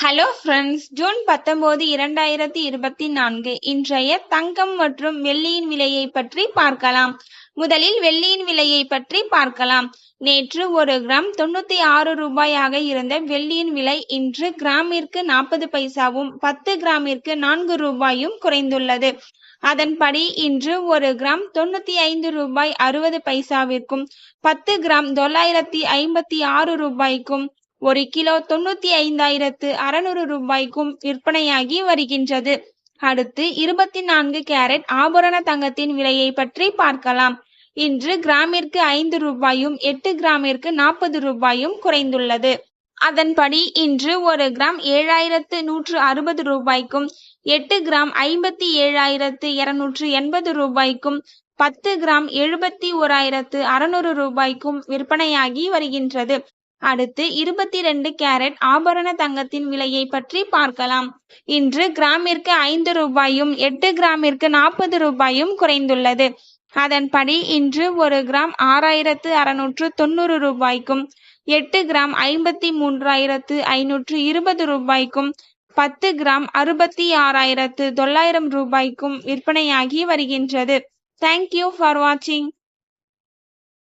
Hello friends, June 19, 2024 இன்றைய தங்கம் மற்றும் வெள்ளியின் விலையை பற்றி பார்க்கலாம். முதலில் வெள்ளியின் விலையை பற்றி பார்க்கலாம். நேற்று 1 கிராம் 96 ரூபாயாக இருந்த வெள்ளியின் விலை இன்று கிராமிற்கு 40 பைசாவும் 10 கிராமிற்கு 4 ரூபாயும் குறைந்துள்ளது. அதன்படி இன்று 1 கிராம் 95 ரூபாய் 60 பைசாவிற்கும் 10 கிராம் 956 ரூபாய்க்கும் 1 கிலோ 95,600 ரூபாய்க்கும் விற்பனையாகி வருகின்றது. அடுத்து 24 கேரட் ஆபரண தங்கத்தின் விலையை பற்றி பார்க்கலாம். இன்று கிராமிற்கு 5 ரூபாயும் 8 கிராமிற்கு 40 ரூபாயும் குறைந்துள்ளது. அதன்படி இன்று 1 கிராம் 7,160 ரூபாய்க்கும் 8 கிராம் 57,280 ரூபாய்க்கும் 10 கிராம் 71,600 ரூபாய்க்கும் விற்பனையாகி வருகின்றது. அடுத்து 22 கேரட் ஆபரண தங்கத்தின் விலையை பற்றி பார்க்கலாம். இன்று கிராமிற்கு 5 ரூபாயும் 8 கிராமிற்கு 40 ரூபாயும் குறைந்துள்ளது. அதன்படி இன்று 1 கிராம் 6,690 ரூபாய்க்கும் 8 கிராம் 53,520 ரூபாய்க்கும் 10 கிராம் 66,900 ரூபாய்க்கும் விற்பனையாகி வருகின்றது. தேங்க்யூ ஃபார் வாட்சிங்.